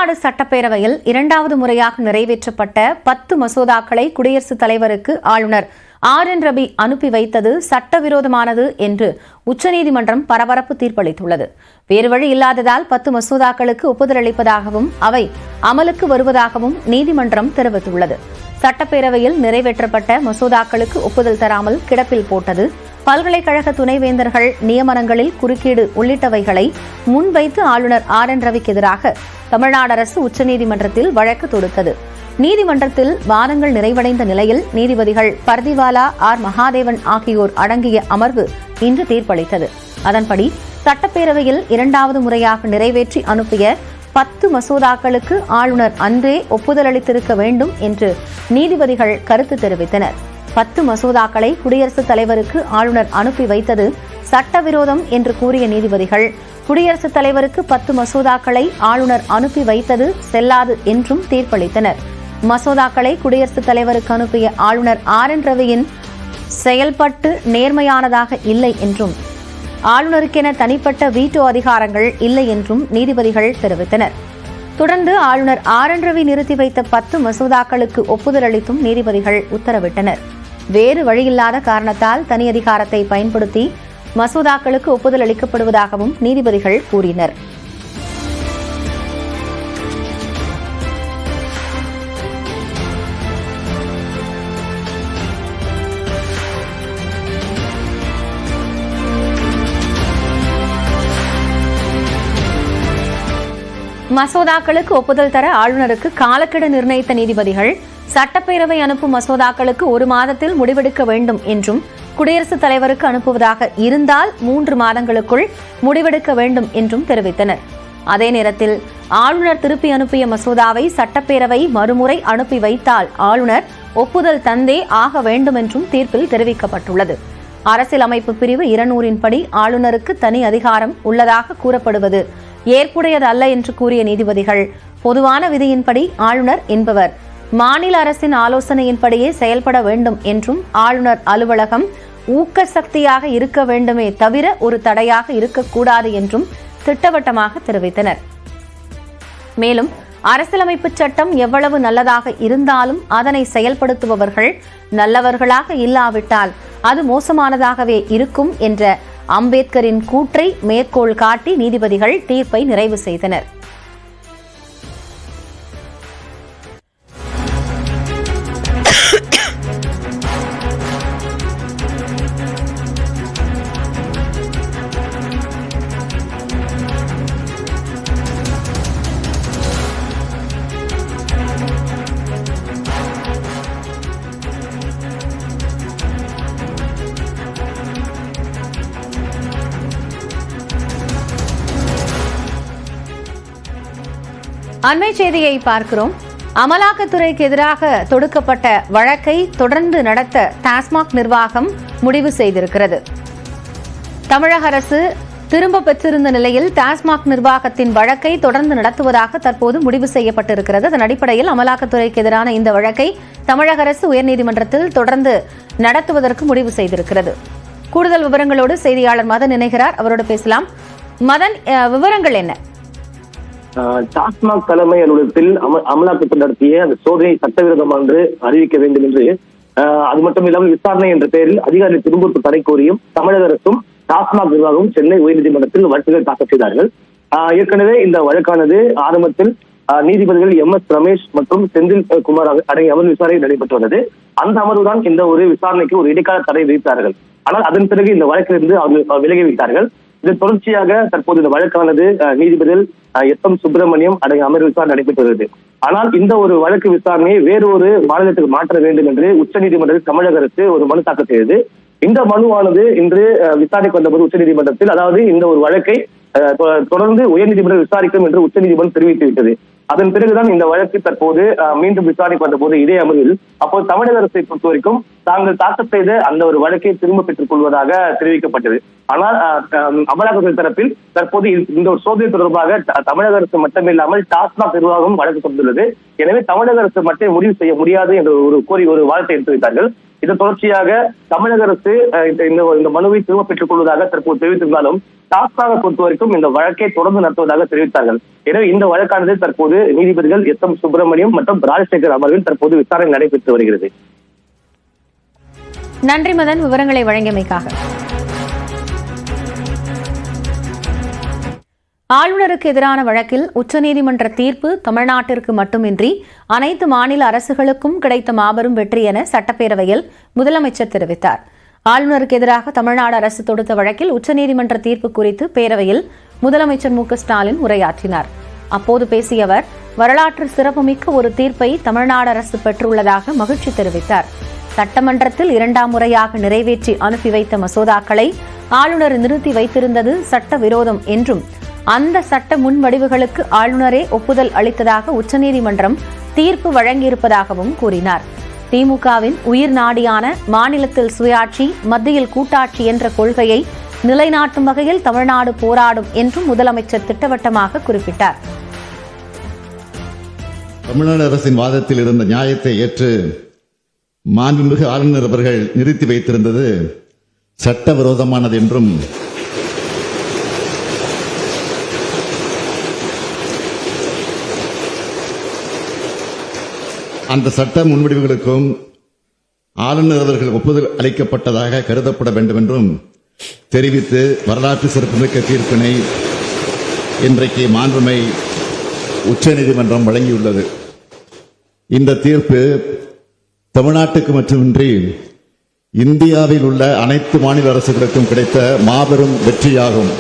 தமிழ்நாடு சட்டப்பேரவையில் இரண்டாவது முறையாக நிறைவேற்றப்பட்ட 10 மசோதாக்களை குடியரசுத் தலைவருக்கு ஆளுநர் RN ரவி அனுப்பி வைத்தது சட்டவிரோதமானது என்று உச்சநீதிமன்றம் பரபரப்பு தீர்ப்பளித்துள்ளது. வேறு வழி இல்லாததால் 10 மசோதாக்களுக்கு ஒப்புதல் அளிப்பதாகவும் அவை அமலுக்கு வருவதாகவும் நீதிமன்றம் தெரிவித்துள்ளது. சட்டப்பேரவையில் நிறைவேற்றப்பட்ட மசோதாக்களுக்கு ஒப்புதல் தராமல் கிடப்பில் போட்டது, பல்கலைக்கழக துணைவேந்தர்கள் நியமனங்களில் குறுக்கீடு உள்ளிட்டவைகளை முன்வைத்து ஆளுநர் RN ரவிக்கு எதிராக தமிழ்நாடு அரசு உச்சநீதிமன்றத்தில் வழக்கு தொடுத்தது. நீதிமன்றத்தில் வாதங்கள் நிறைவடைந்த நிலையில் நீதிபதிகள் பர்திவாலா, R மகாதேவன் ஆகியோர் அடங்கிய அமர்வு இன்று தீர்ப்பளித்தது. அதன்படி சட்டப்பேரவையில் இரண்டாவது முறையாக நிறைவேற்றி அனுப்பிய 10 மசோதாக்களுக்கு ஆளுநர் அன்றே ஒப்புதல் அளித்திருக்க வேண்டும் என்று நீதிபதிகள் கருத்து தெரிவித்தனர். 10 மசோதாக்களை குடியரசுத் தலைவருக்கு ஆளுநர் அனுப்பி வைத்தது சட்டவிரோதம் என்று கூறிய நீதிபதிகள், குடியரசுத் தலைவருக்கு 10 மசோதாக்களை ஆளுநர் அனுப்பி வைத்தது செல்லாது என்றும் தீர்ப்பளித்தனர். மசோதாக்களை குடியரசுத் தலைவருக்கு அனுப்பிய ஆளுநர் RN ரவியின் செயல்பட்டு நேர்மையானதாக இல்லை என்றும் ஆளுநருக்கென தனிப்பட்ட வீட்டோ அதிகாரங்கள் இல்லை என்றும் நீதிபதிகள் தெரிவித்தனர். தொடர்ந்து ஆளுநர் RN ரவி நிறுத்தி வைத்த 10 மசோதாக்களுக்கு ஒப்புதல் அளித்தும் நீதிபதிகள் உத்தரவிட்டனர். வேறு வழியில்லாத காரணத்தால் தனி அதிகாரத்தை பயன்படுத்தி மசோதாக்களுக்கு ஒப்புதல் அளிக்கப்படுவதாகவும் நீதிபதிகள் கூறினர். மசோதாக்களுக்கு ஒப்புதல் தர ஆளுநருக்கு காலக்கெடு நிர்ணயித்த நீதிபதிகள், சட்டப்பேரவை அனுப்பும் மசோதாக்களுக்கு 1 மாதத்தில் முடிவெடுக்க வேண்டும் என்றும், குடியரசுத் தலைவருக்கு அனுப்புவதாக இருந்தால் 3 மாதங்களுக்குள் முடிவெடுக்க வேண்டும் என்றும் தெரிவித்தனர். அதே நேரத்தில் ஆளுநர் திருப்பி அனுப்பிய மசோதாவை சட்டப்பேரவை மறுமுறை அனுப்பி வைத்தால் ஆளுநர் ஒப்புதல் தந்தே ஆக வேண்டும் என்றும் தீர்ப்பில் தெரிவிக்கப்பட்டுள்ளது. அரசியலமைப்பு பிரிவு 200 படி ஆளுநருக்கு தனி அதிகாரம் உள்ளதாக கூறப்படுவது ஏற்புடையது அல்ல என்று கூறிய நீதிபதிகள், பொதுவான விதியின்படி ஆளுநர் என்பவர் மாநில அரசின் ஆலோசனையின்படியே செயல்பட வேண்டும் என்றும், ஆளுநர் அலுவலகம் ஊக்க சக்தியாக இருக்க வேண்டுமே தவிர ஒரு தடையாக இருக்கக்கூடாது என்றும் திட்டவட்டமாக தெரிவித்தனர். மேலும் அரசியலமைப்பு சட்டம் எவ்வளவு நல்லதாக இருந்தாலும் அதனை செயல்படுத்துபவர்கள் நல்லவர்களாக இல்லாவிட்டால் அது மோசமானதாகவே இருக்கும் என்ற அம்பேத்கரின் கூற்றை மேற்கோள் காட்டி நீதிபதிகள் தீர்ப்பை நிறைவு செய்தனர். அண்மை செய்தியை பார்க்கிறோம். அமலாக்கத்துறைக்கு எதிராக தொடுக்கப்பட்ட வழக்கை தொடர்ந்து நடத்த டாஸ்மாக் நிர்வாகம் முடிவு செய்திருக்கிறது. தமிழக அரசு திரும்ப பெற்றிருந்த நிலையில் டாஸ்மாக் நிர்வாகத்தின் வழக்கை தொடர்ந்து நடத்துவதாக தற்போது முடிவு செய்யப்பட்டிருக்கிறது. அதன் அடிப்படையில் அமலாக்கத்துறைக்கு எதிரான இந்த வழக்கை தமிழக அரசு உயர்நீதிமன்றத்தில் தொடர்ந்து நடத்துவதற்கு முடிவு செய்திருக்கிறது. கூடுதல் விவரங்களோடு செய்தியாளர் மதன் இணைகிறார், அவரோடு பேசலாம். மதன், விவரங்கள் என்ன? டாஸ்மாக் தலைமை அலுவலகத்தில் அமலாக்கத்துறை நடத்திய அந்த சோதனை சட்டவிரோதம் என்று அறிவிக்க வேண்டும் என்று, அது மட்டும் இல்லாமல் விசாரணை என்ற பெயரில் அதிகாரி திரும்ப தடை கோரியும் தமிழக அரசும் டாஸ்மாக் நிர்வாகமும் சென்னை உயர்நீதிமன்றத்தில் வழக்குகள் தாக்கல் செய்தார்கள். ஏற்கனவே இந்த வழக்கானது ஆரம்பத்தில் நீதிபதிகள் MS ரமேஷ் மற்றும் செந்தில் குமார் அடங்கிய அமர்வு விசாரணை நடைபெற்று வந்தது. அந்த அமர்வுதான் இந்த ஒரு விசாரணைக்கு ஒரு இடைக்கால தடை விதித்தார்கள். ஆனால் அதன் பிறகு இந்த வழக்கிலிருந்து அவர்கள் விலகி வைத்தார்கள். இதன் தொடர்ச்சியாக தற்போது இந்த வழக்கானது நீதிபதிகள் SM சுப்பிரமணியம் அடங்கிய அமர்வு விசாரணை நடைபெற்று வருகிறது. ஆனால் இந்த ஒரு வழக்கு விசாரணையை வேறு ஒரு மாநிலத்துக்கு மாற்ற வேண்டும் என்று உச்சநீதிமன்றத்தில் தமிழக அரசு ஒரு மனு தாக்கல் செய்தது. இந்த மனுவானது இன்று விசாரணைக்கு வந்தபோது உச்சநீதிமன்றத்தில், அதாவது இந்த ஒரு வழக்கை தொடர்ந்து உயர்நீதிமன்றம் விசாரிக்கும் என்று உச்சநீதிமன்றம் தெரிவித்துவிட்டது. அதன் பிறகுதான் இந்த வழக்கு தற்போது மீண்டும் விசாரணைக்கு வந்த போது இதே அமர்வில் அப்போது தமிழக அரசை பொறுத்த வரைக்கும் தாங்கள் தாக்கல் செய்த அந்த ஒரு வழக்கை திரும்ப பெற்றுக் கொள்வதாக தெரிவிக்கப்பட்டது. ஆனால் அமலாக்கத்துறை தரப்பில் தற்போது இந்த ஒரு சோதனை தொடர்பாக தமிழக அரசு மட்டுமில்லாமல் டாஸ்மாக் நிர்வாகம் வழக்கு கொண்டுள்ளது. எனவே தமிழக அரசு மட்டும் முடிவு செய்ய முடியாது என்ற ஒரு வாதத்தை எடுத்து வைத்தார்கள். இதன் தொடர்ச்சியாக தமிழக அரசு இந்த மனுவை திரும்ப பெற்றுக் கொள்வதாக தற்போது தெரிவித்திருந்தாலும் டாஸ்மாக பொறுத்தவரைக்கும் இந்த வழக்கை தொடர்ந்து நடத்துவதாக தெரிவித்தார்கள். எனவே இந்த வழக்கானது தற்போது நீதிபதிகள் எஸ்.எம். சுப்பிரமணியம் மற்றும் ராஜசேகர் அமர்வில் தற்போது விசாரணை நடைபெற்று வருகிறது. நன்றி மதன், விவரங்களை வழங்கியமைக்காக. ஆளுநருக்கு எதிரான வழக்கில் உச்சநீதிமன்ற தீர்ப்பு தமிழ்நாட்டிற்கு மட்டுமின்றி அனைத்து மாநில அரசுகளுக்கும் கிடைத்த மாபெரும் வெற்றி என சட்டப்பேரவையில் முதலமைச்சர் தெரிவித்தார். ஆளுநருக்கு எதிராக தமிழ்நாடு அரசு தொடுத்த வழக்கில் உச்சநீதிமன்ற தீர்ப்பு குறித்து பேரவையில் முதலமைச்சர் மு.க.ஸ்டாலின் உரையாற்றினார். அப்போது பேசிய அவர், வரலாற்று சிறப்புமிக்க ஒரு தீர்ப்பை தமிழ்நாடு அரசு பெற்றுள்ளதாக மகிழ்ச்சி தெரிவித்தார். சட்டமன்றத்தில் 2ஆம் முறையாக நிறைவேற்றி அனுப்பி வைத்த மசோதாக்களை ஆளுநர் நிறுத்தி வைத்திருந்தது சட்டவிரோதம் என்றும் அந்த சட்ட முன்வடிவுகளுக்கு ஆளுநரே ஒப்புதல் அளித்ததாக உச்சநீதிமன்றம் தீர்ப்பு வழங்கியிருப்பதாகவும் கூறினார். திமுகவின் உயிர் நாடியான மாநிலத்தில் சுயாட்சி, மத்தியில் கூட்டாட்சி என்ற கொள்கையை நிலைநாட்டும் வகையில் தமிழ்நாடு போராடும் என்றும் முதலமைச்சர் திட்டவட்டமாக குறிப்பிட்டார். தமிழ்நாடு அரசின் வாதத்தில் இருந்த நியாயத்தை ஏற்று மாண்புமிகு ஆளுநர் அவர்கள் நிறுத்தி வைத்திருந்தது சட்டவிரோதமானது என்றும் அந்த சட்ட முன்வடிவுகளுக்கும் ஆளுநர் அவர்கள் ஒப்புதல் அளிக்கப்பட்டதாக கருதப்பட வேண்டும் என்றும் தெரிவித்து வரலாற்று சிறப்புமிக்க தீர்ப்பினை இன்றைக்கு மாண்புமை உச்சநீதிமன்றம் வழங்கியுள்ளது. இந்த தீர்ப்பு தமிழ்நாட்டுக்கு மட்டுமின்றி இந்தியாவில் உள்ள அனைத்து மாநில அரசுகளுக்கும் கிடைத்த மாபெரும் வெற்றியாகும்.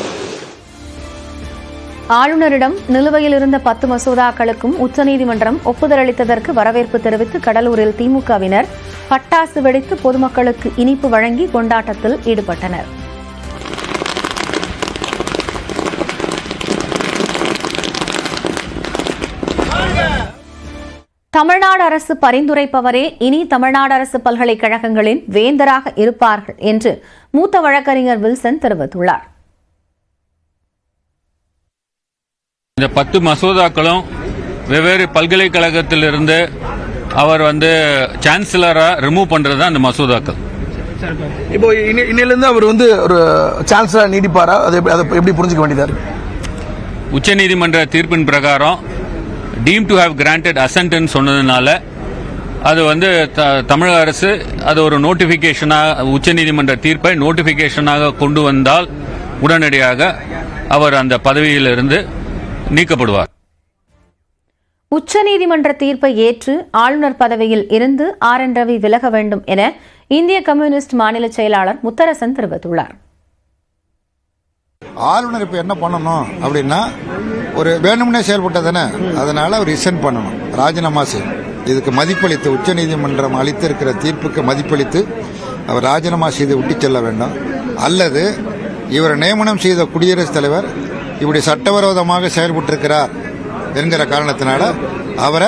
ஆளுநரிடம் நிலுவையில் இருந்த 10 மசோதாக்களுக்கும் உச்சநீதிமன்றம் ஒப்புதல் அளித்ததற்கு வரவேற்பு தெரிவித்து கடலூரில் திமுகவினர் பட்டாசு வெடித்து பொதுமக்களுக்கு இனிப்பு வழங்கி கொண்டாட்டத்தில் ஈடுபட்டனர். தமிழ்நாடு அரசு பரிந்துரைப்பவரே இனி தமிழ்நாடு அரசு பல்கலைக்கழகங்களின் வேந்தராக இருப்பார்கள் என்று மூத்த வழக்கறிஞர் வில்சன் தெரிவித்துள்ளார். இந்த 10 மசோதாக்களும் வெவ்வேறு பல்கலைக்கழகத்திலிருந்து அவர் சான்சலரா ரிமூவ் பண்றது அந்த மசோதாக்கள். இப்போ இன்னிலிருந்து அவர் ஒரு சான்சலரா நீடிப்பாரா? அதை எப்படி புரிஞ்சுக்க வேண்டியதா இருக்கு? உச்சநீதிமன்ற தீர்ப்பின் பிரகாரம் team to have granted ascent சொன்னதுனால அது தமிழக அரசு அது ஒரு நோட்டிபிகேஷனாக உச்சநீதிமன்ற தீர்ப்பை நோட்டிபிகேஷனாக கொண்டு வந்தால் உடனடியாக அவர் அந்த பதவியிலிருந்து நீக்கப்படுவார். உச்சநீதிமன்ற தீர்ப்பை ஏற்று ஆளுநர் பதவியில் இருந்து RN ரவி விலக வேண்டும் என இந்திய கம்யூனிஸ்ட் மாநில செயலாளர் முத்தரசன் தெரிவித்துள்ளார். ஆளுநர் இப்ப என்ன பண்ணணும் அப்படின்னா, ஒரு வேணும்னே செயல்பட்டதானே, அதனால அவர் ரிசைன் பண்ணணும், ராஜினாமா செய்யணும். இதுக்கு மதிப்பளித்து உச்சநீதிமன்றம் அளித்திருக்கிற தீர்ப்புக்கு மதிப்பளித்து அவர் ராஜினாமா செய்து விட்டு செல்ல வேண்டும். அல்லது இவரை நியமனம் செய்த குடியரசுத் தலைவர் இப்படி சட்டவிரோதமாக செயல்பட்டிருக்கிறார் என்கிற காரணத்தினால அவரை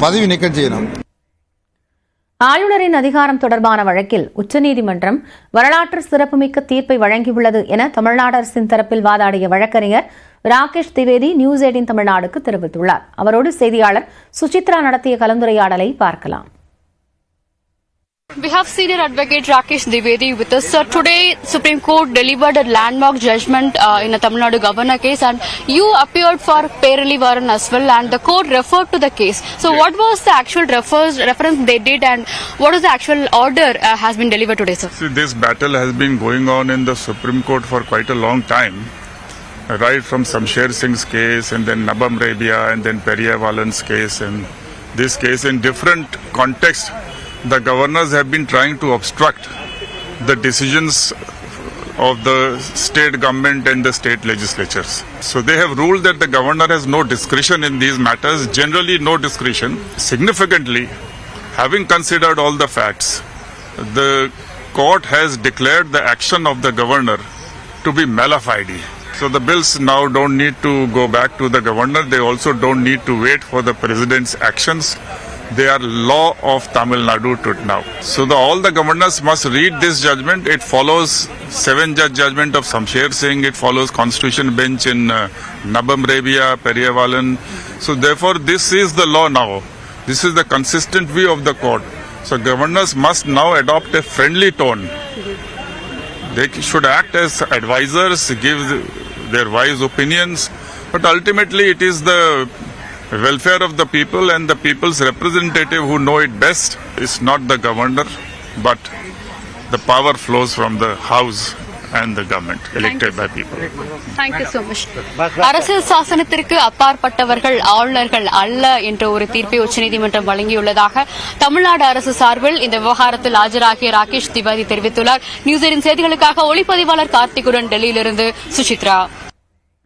பதவி நீக்கம் செய்யணும். ஆளுநரின் அதிகாரம் தொடர்பான வழக்கில் உச்சநீதிமன்றம் வரலாற்று சிறப்புமிக்க தீர்ப்பை வழங்கியுள்ளது என தமிழ்நாடு அரசின் தரப்பில் வாதாடிய வழக்கறிஞர் ராகேஷ் திவேதி நியூஸ் 18 தமிழ்நாடுக்கு தெரிவித்துள்ளார். அவரோடு செய்தியாளர் சுசித்ரா நடத்திய கலந்துரையாடலை பார்க்கலாம். We have senior advocate Rakesh Dwivedi with us. Sir, today Supreme Court delivered a landmark judgment in a Tamil Nadu governor case, and you appeared for Peralivaran as well, and the court referred to the case. So what was the actual reference they did, and what is the actual order has been delivered today, sir? See, this battle has been going on in the Supreme Court for quite a long time, right from Samsher Singh's case, and then Nabam Rebia, and then Periyavalan's case, and this case in different contexts. The governors have been trying to obstruct the decisions of the state government and the state legislatures. So they have ruled that the governor has no discretion in these matters, generally no discretion. Significantly, having considered all the facts, the court has declared the action of the governor to be mala fide. So the bills now don't need to go back to the governor. They also don't need to wait for the president's actions. They are law of Tamil Nadu to now. So all the governors must read this judgment. It follows 7-judge judgment of Samsher Singh. It follows constitution bench in Nabam Rebia, Periyavalan. So therefore this is the law now. This is the consistent view of the court. So governors must now adopt a friendly tone. They should act as advisors, give their wise opinions, but ultimately it is the welfare of the people and the people's representative who know it best. It's not the governor, but the power flows from the house and the government elected by people. Thank you so much. அரசியல் சாசனத்திற்கு அப்பாற்பட்டவர்கள் ஆளுநர்கள் அல்ல என்ற ஒரு தீர்ப்பை உச்சநீதிமன்றம் வழங்கியுள்ளதாக தமிழ்நாடு அரசு சார்பில் இந்த விவகாரத்தில் ஆஜராகிய ராகேஷ் திவாரி தெரிவித்துள்ளார். நியூஸ் 18 செய்திகளுக்காக ஒளிப்பதிவாளர் கார்த்திகுடன் டெல்லியிலிருந்து சுசித்ரா.